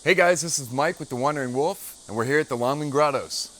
Hey guys, this is Mike with The Wandering Wolf, and we're here at the Longmen Grottoes.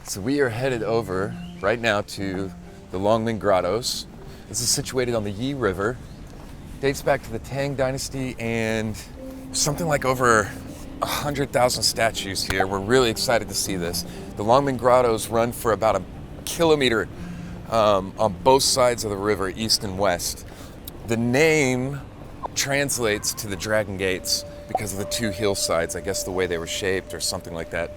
So we are headed over right now to the Longmen Grottoes. This is situated on the Yi River. Dates back to the Tang Dynasty and something like over 100,000 statues here. We're really excited to see this. The Longmen Grottoes run for about a kilometer on both sides of the river, east and west. The name translates to the Dragon Gates because of the two hillsides, I guess the way they were shaped or something like that.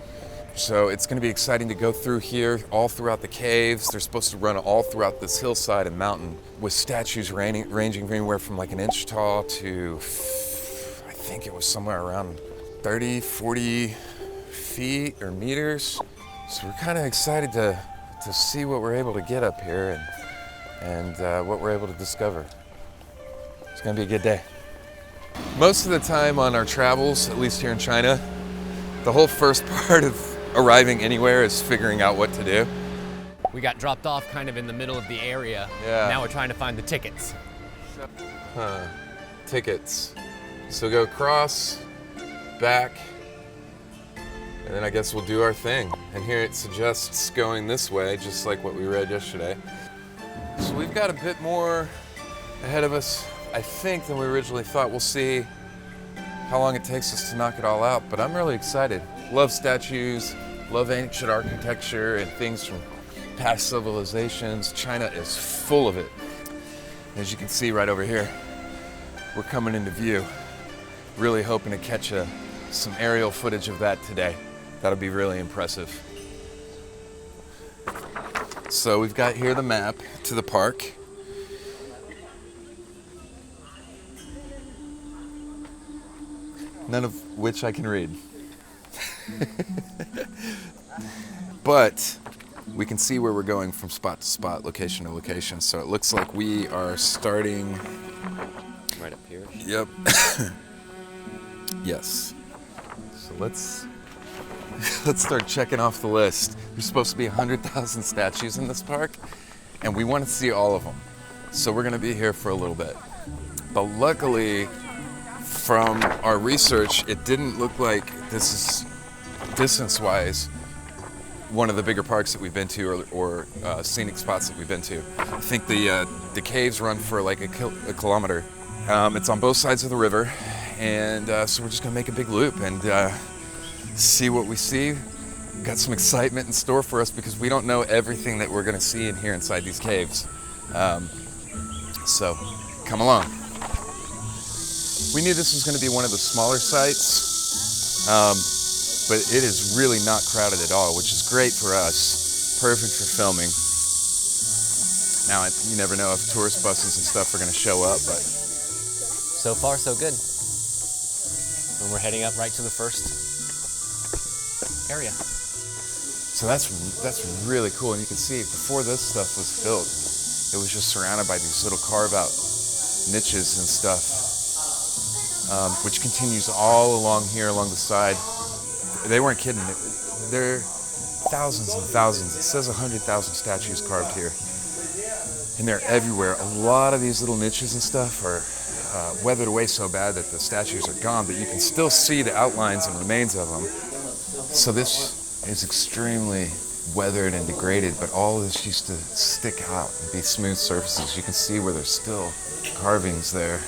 So it's going to be exciting to go through here, all throughout the caves. They're supposed to run all throughout this hillside and mountain with statues ranging anywhere from like an inch tall to, I think it was somewhere around 30, 40 feet or meters. So we're kind of excited to see what we're able to get up here and what we're able to discover. It's going to be a good day. Most of the time on our travels, at least here in China, the whole first part of arriving anywhere is figuring out what to do. We got dropped off kind of in the middle of the area. Yeah. Now we're trying to find the tickets. Tickets. So go across, back, and then I guess we'll do our thing. And here it suggests going this way, just like what we read yesterday. So we've got a bit more ahead of us, I think, than we originally thought. We'll see how long it takes us to knock it all out, but I'm really excited. Love statues, love ancient architecture and things from past civilizations. China is full of it. As you can see right over here, we're coming into view. Really hoping to catch some aerial footage of that today. That'll be really impressive. So we've got here the map to the park. None of which I can read. But we can see where we're going from spot to spot, location to location. So it looks like we are starting Right up here. Yep. Yes. So let's start checking off the list. There's supposed to be 100,000 statues in this park, and we want to see all of them. So we're going to be here for a little bit. But luckily, from our research, it didn't look like this is, distance-wise, one of the bigger parks that we've been to or scenic spots that we've been to. I think the caves run for like a kilometer. It's on both sides of the river, and so we're just gonna make a big loop and see what we see. We've got some excitement in store for us because we don't know everything that we're gonna see in here inside these caves. So come along. We knew this was gonna be one of the smaller sites, but it is really not crowded at all, which is great for us. Perfect for filming. Now, you never know if tourist buses and stuff are gonna show up, but. So far, so good. And we're heading up right to the first area. So that's really cool. And you can see before this stuff was built, it was just surrounded by these little carve-out niches and stuff, which continues all along here, along the side. They weren't kidding. There are thousands and thousands. It says 100,000 statues carved here. And they're everywhere. A lot of these little niches and stuff are weathered away so bad that the statues are gone, but you can still see the outlines and remains of them. So this is extremely weathered and degraded, but all of this used to stick out and be smooth surfaces. You can see where there's still carvings there.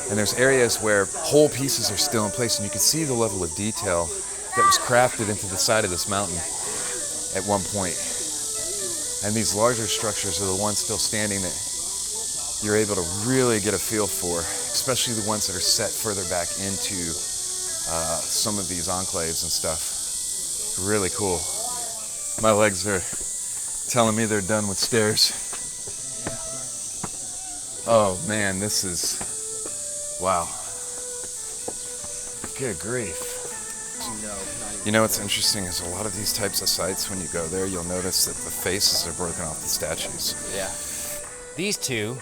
And there's areas where whole pieces are still in place, and you can see the level of detail that was crafted into the side of this mountain at one point. And these larger structures are the ones still standing that you're able to really get a feel for, especially the ones that are set further back into some of these enclaves and stuff. Really cool. My legs are telling me they're done with stairs. Oh man, this is, wow. Good grief. You know what's interesting is a lot of these types of sites, when you go there, you'll notice that the faces are broken off the statues. Yeah. These two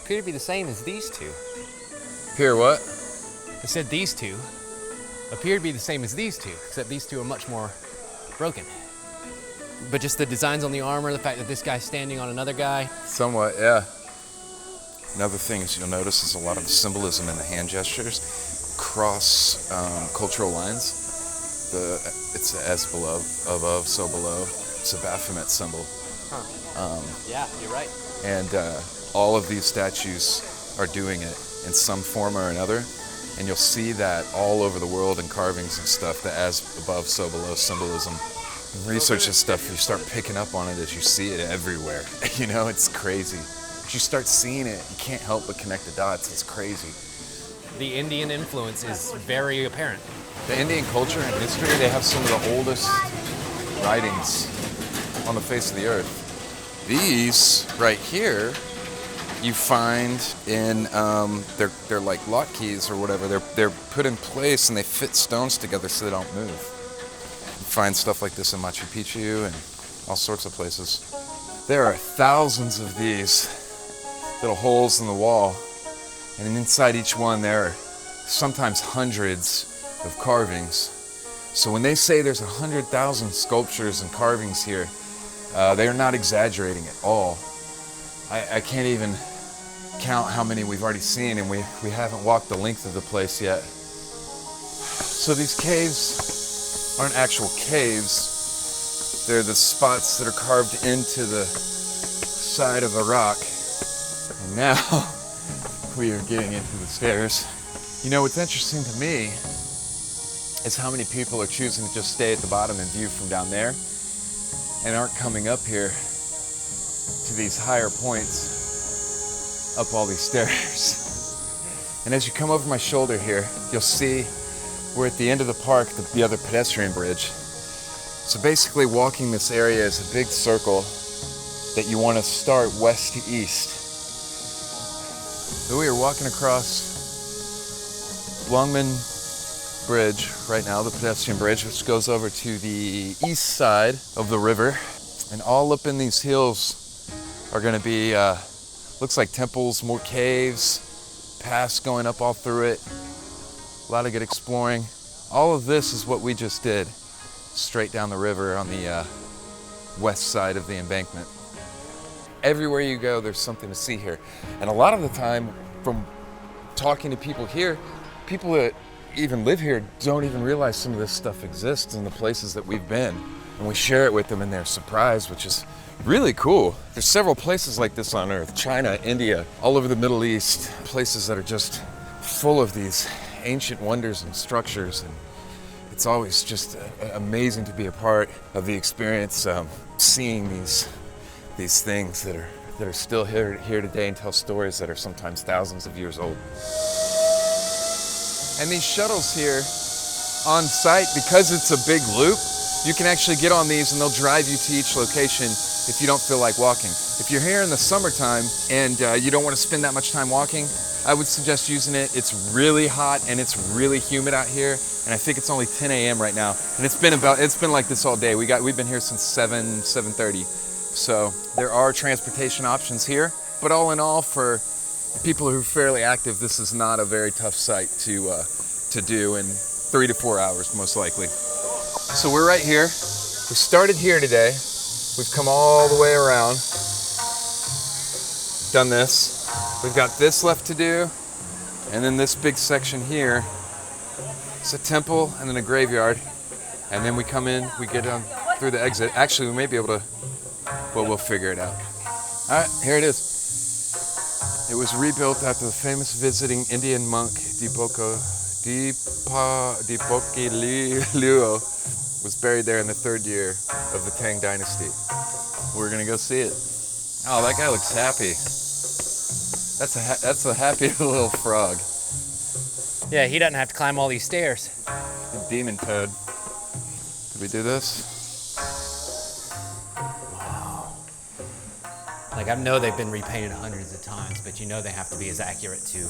appear to be the same as these two. Here, what? I said these two appear to be the same as these two, except these two are much more broken. But just the designs on the armor, the fact that this guy's standing on another guy. Somewhat, yeah. Another thing is you'll notice is a lot of the symbolism in the hand gestures cross cultural lines. It's as below, above, so below. It's a Baphomet symbol. Yeah, you're right. And all of these statues are doing it in some form or another. And you'll see that all over the world in carvings and stuff, the as above, so below symbolism. Research this stuff, you start picking up on it as you see it everywhere. You know, it's crazy. As you start seeing it, you can't help but connect the dots. It's crazy. The Indian influence is very apparent. The Indian culture and history, they have some of the oldest writings on the face of the earth. These right here, you find in, they're like lock keys or whatever. They're put in place and they fit stones together so they don't move. You find stuff like this in Machu Picchu and all sorts of places. There are thousands of these little holes in the wall, and inside each one there are sometimes hundreds of carvings. So when they say there's 100,000 sculptures and carvings here, they are not exaggerating at all. I can't even count how many we've already seen, and we haven't walked the length of the place yet. So these caves aren't actual caves. They're the spots that are carved into the side of the rock. And now we are getting into the stairs. You know, what's interesting to me is how many people are choosing to just stay at the bottom and view from down there and aren't coming up here to these higher points up all these stairs. And as you come over my shoulder here, you'll see we're at the end of the park, the other pedestrian bridge. So basically walking this area is a big circle that you want to start west to east. So we are walking across Longmen Bridge right now, the pedestrian bridge, which goes over to the east side of the river. And all up in these hills are going to be, looks like temples, more caves, paths going up all through it. A lot of good exploring. All of this is what we just did, straight down the river on the west side of the embankment. Everywhere you go, there's something to see here. And a lot of the time, from talking to people here, people that even live here don't even realize some of this stuff exists in the places that we've been. And we share it with them and they're surprised, which is really cool. There's several places like this on Earth, China, India, all over the Middle East, places that are just full of these ancient wonders and structures. And it's always just amazing to be a part of the experience, seeing these things that are still here today and tell stories that are sometimes thousands of years old. And these shuttles here on site, because it's a big loop, you can actually get on these and they'll drive you to each location if you don't feel like walking. If you're here in the summertime and you don't want to spend that much time walking, I would suggest using it. It's really hot and it's really humid out here, and I think it's only 10 a.m. right now. And it's been like this all day. We've been here since 7:30. So there are transportation options here, but all in all, for people who are fairly active, this is not a very tough site to do in 3 to 4 hours, most likely. So we're right here. We started here today. We've come all the way around, done this. We've got this left to do, and then this big section here. It's a temple and then a graveyard, and then we come in, we get on through the exit. Actually, we may be able to, well, we'll figure it out. All right, here it is. It was rebuilt after the famous visiting Indian monk Dipokililuo was buried there in the 3rd year of the Tang Dynasty. We're gonna go see it. Oh, that guy looks happy. That's a happy little frog. Yeah, he doesn't have to climb all these stairs. The demon toad. Did we do this? Wow. Like, I know they've been repainted hundreds of times, but you know they have to be as accurate to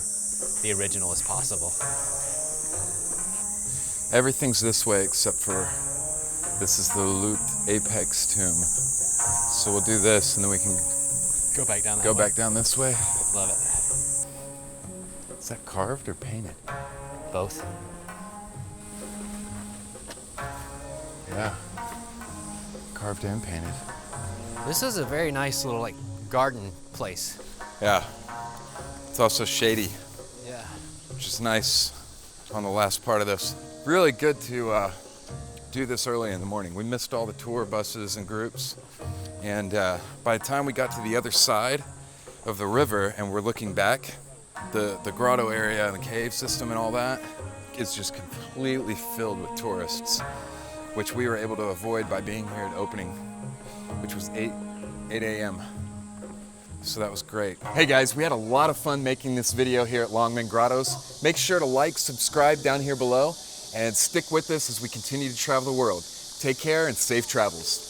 the original as possible. Everything's this way except for this is the looped apex tomb. So we'll do this and then we can Go back down that go way. back down this way. Love it. Is that carved or painted? Both. Yeah. Carved and painted. This is a very nice little like garden place. Yeah. It's also shady, Yeah. which is nice on the last part of this. Really good to do this early in the morning. We missed all the tour buses and groups. And by the time we got to the other side of the river and we're looking back, the grotto area and the cave system and all that is just completely filled with tourists, which we were able to avoid by being here at opening, which was 8 a.m. So that was great. Hey guys, we had a lot of fun making this video here at Longmen Grottoes. Make sure to like, subscribe down here below, and stick with us as we continue to travel the world. Take care and safe travels.